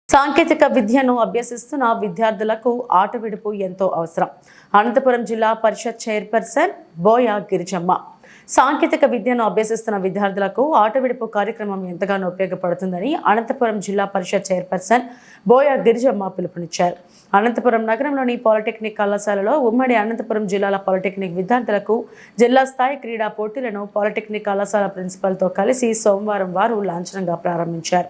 సాంకేతిక విద్యను అభ్యసిస్తున్న విద్యార్థులకు ఆట విడుపు ఎంతో అవసరం. అనంతపురం జిల్లా పరిషత్ చైర్పర్సన్ బోయ గిరిజమ్మ సాంకేతిక విద్యను అభ్యసిస్తున్న విద్యార్థులకు ఆట విడుపు కార్యక్రమం ఎంతగానో ఉపయోగపడుతుందని అనంతపురం జిల్లా పరిషత్ చైర్పర్సన్ బోయ గిరిజమ్మ పిలుపునిచ్చారు. అనంతపురం నగరంలోని పాలిటెక్నిక్ కళాశాలలో ఉమ్మడి అనంతపురం జిల్లాల పాలిటెక్నిక్ విద్యార్థులకు జిల్లా స్థాయి క్రీడా పోటీలను పాలిటెక్నిక్ కళాశాల ప్రిన్సిపల్తో కలిసి సోమవారం వారు లాంఛనంగా ప్రారంభించారు.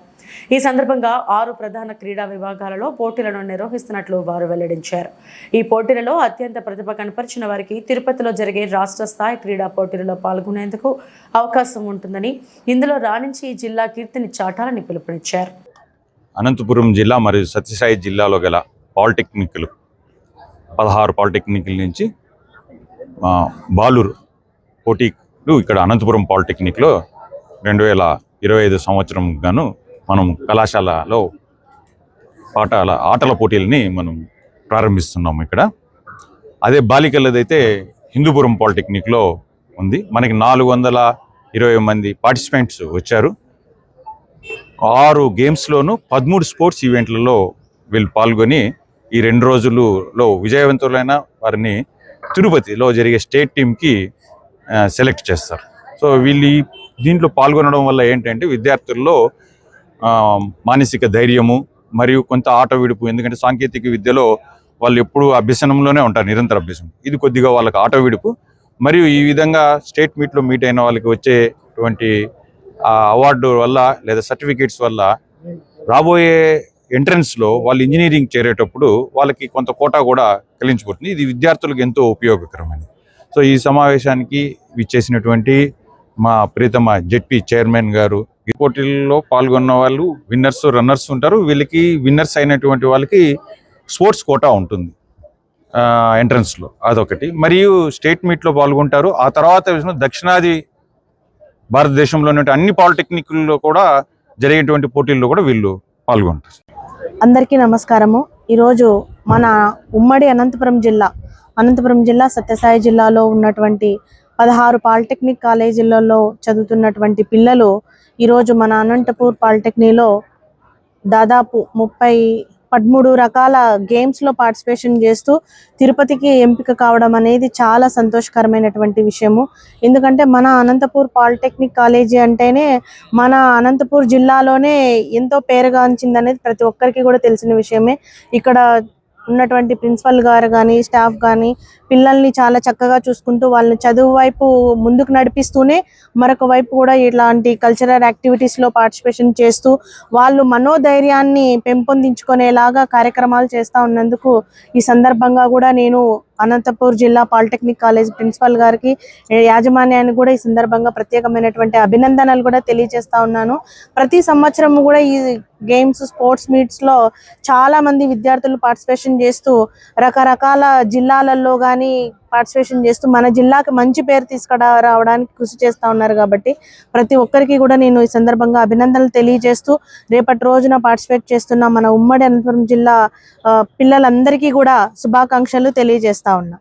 ఈ సందర్భంగా 6 ప్రధాన క్రీడా విభాగాలలో పోటీలను నిర్వహిస్తున్నట్లు వారు వెల్లడించారు. ఈ పోటీలలో అత్యంత ప్రతిభ కనపరిచిన వారికి తిరుపతిలో జరిగే రాష్ట్ర స్థాయి క్రీడా పోటీలలో పాల్గొనేందుకు అవకాశం ఉంటుందని, ఇందులో రాణించి జిల్లా కీర్తిని చాటాలని పిలుపునిచ్చారు. అనంతపురం జిల్లా మరియు సత్యసాయి జిల్లాలో గల పాలిటెక్నిక్లు 16 పాలిటెక్నిక్ల నుంచి బాలూరు పోటీలు ఇక్కడ అనంతపురం పాలిటెక్నిక్లో 2025 సంవత్సరం గాను మనం కళాశాలలో ఆటల పోటీలని మనం ప్రారంభిస్తున్నాము. ఇక్కడ అదే బాలికలదైతే హిందూపురం పాలిటెక్నిక్లో ఉంది. మనకి 420 మంది పార్టిసిపెంట్స్ వచ్చారు. 6 గేమ్స్లోనూ 13 స్పోర్ట్స్ ఈవెంట్లలో వీళ్ళు పాల్గొని ఈ 2 రోజులలో విజయవంతులైన వారిని తిరుపతిలో జరిగే స్టేట్ టీంకి సెలెక్ట్ చేస్తారు. సో వీళ్ళు దీంట్లో పాల్గొనడం వల్ల ఏంటంటే విద్యార్థుల్లో మానసిక ధైర్యము మరియు కొంత ఆట విడుపు, ఎందుకంటే సాంకేతిక విద్యలో వాళ్ళు ఎప్పుడూ అభ్యసనంలోనే ఉంటారు, నిరంతర అభ్యసనం. ఇది కొద్దిగా వాళ్ళకి ఆట విడుపు. మరియు ఈ విధంగా స్టేట్ మీట్లో మీట్ అయిన వాళ్ళకి వచ్చేటువంటి అవార్డు వల్ల లేదా సర్టిఫికేట్స్ వల్ల రాబోయే ఎంట్రన్స్లో వాళ్ళు ఇంజనీరింగ్ చేరేటప్పుడు వాళ్ళకి కొంత కోటా కూడా కలిగించబడుతుంది. ఇది విద్యార్థులకు ఎంతో ఉపయోగకరమైనది. సో ఈ సమావేశానికి విచ్చేసినటువంటి మా ప్రీతమ జెడ్పీ చైర్మన్ గారు, ఈ పోటీల్లో పాల్గొన్న వాళ్ళు విన్నర్స్ రన్నర్స్ ఉంటారు. వీళ్ళకి విన్నర్స్ అయినటువంటి వాళ్ళకి స్పోర్ట్స్ కోటా ఉంటుంది ఎంట్రన్స్లో, అదొకటి. మరియు స్టేట్ మీట్లో పాల్గొంటారు. ఆ తర్వాత దక్షిణాది భారతదేశంలో అన్ని పాలిటెక్నిక్ల్లో కూడా జరిగేటువంటి పోటీల్లో కూడా వీళ్ళు పాల్గొంటారు. అందరికీ నమస్కారము. ఈరోజు మన ఉమ్మడి అనంతపురం జిల్లా సత్యసాయి జిల్లాలో ఉన్నటువంటి 16 పాలిటెక్నిక్ కాలేజీలలో చదువుతున్నటువంటి పిల్లలు ఈరోజు మన అనంతపూర్ పాలిటెక్నిక్లో దాదాపు 13 రకాల గేమ్స్లో పార్టిసిపేషన్ చేస్తూ తిరుపతికి ఎంపిక కావడం అనేది చాలా సంతోషకరమైనటువంటి విషయము. ఎందుకంటే మన అనంతపూర్ పాలిటెక్నిక్ కాలేజీ అంటేనే మన అనంతపూర్ జిల్లాలోనే ఎంతో పేరుగాంచిందనేది ప్రతి ఒక్కరికి కూడా తెలిసిన విషయమే. ఇక్కడ ఉన్నటువంటి ప్రిన్సిపల్ గారు కానీ స్టాఫ్ కానీ పిల్లల్ని చాలా చక్కగా చూసుకుంటూ వాళ్ళని చదువు వైపు ముందుకు నడిపిస్తూనే మరొక వైపు కూడా ఇట్లాంటి కల్చరల్ యాక్టివిటీస్లో పార్టిసిపేషన్ చేస్తూ వాళ్ళు మనోధైర్యాన్ని పెంపొందించుకునేలాగా కార్యక్రమాలు చేస్తూ ఉన్నందుకు ఈ సందర్భంగా కూడా నేను అనంతపూర్ జిల్లా పాలిటెక్నిక్ కాలేజ్ ప్రిన్సిపల్ గారికి, యాజమాన్యానికి కూడా ఈ సందర్భంగా ప్రత్యేకమైనటువంటి అభినందనలు కూడా తెలియజేస్తా ఉన్నాను. ప్రతి సంవత్సరం కూడా ఈ గేమ్స్ స్పోర్ట్స్ మీట్స్లో చాలా మంది విద్యార్థులు పార్టిసిపేషన్ చేస్తూ రకరకాల జిల్లాలలో కానీ పార్టిసిపేషన్ చేస్తూ మన జిల్లాకి మంచి పేరు తీసుకురావడానికి కృషి చేస్తూ ఉన్నారు. కాబట్టి ప్రతి ఒక్కరికి కూడా నేను ఈ సందర్భంగా అభినందనలు తెలియజేస్తూ రేపటి రోజున పార్టిసిపేట్ చేస్తున్న మన ఉమ్మడి అనంతపురం జిల్లా పిల్లలందరికీ కూడా శుభాకాంక్షలు తెలియజేస్తా ఉన్నా.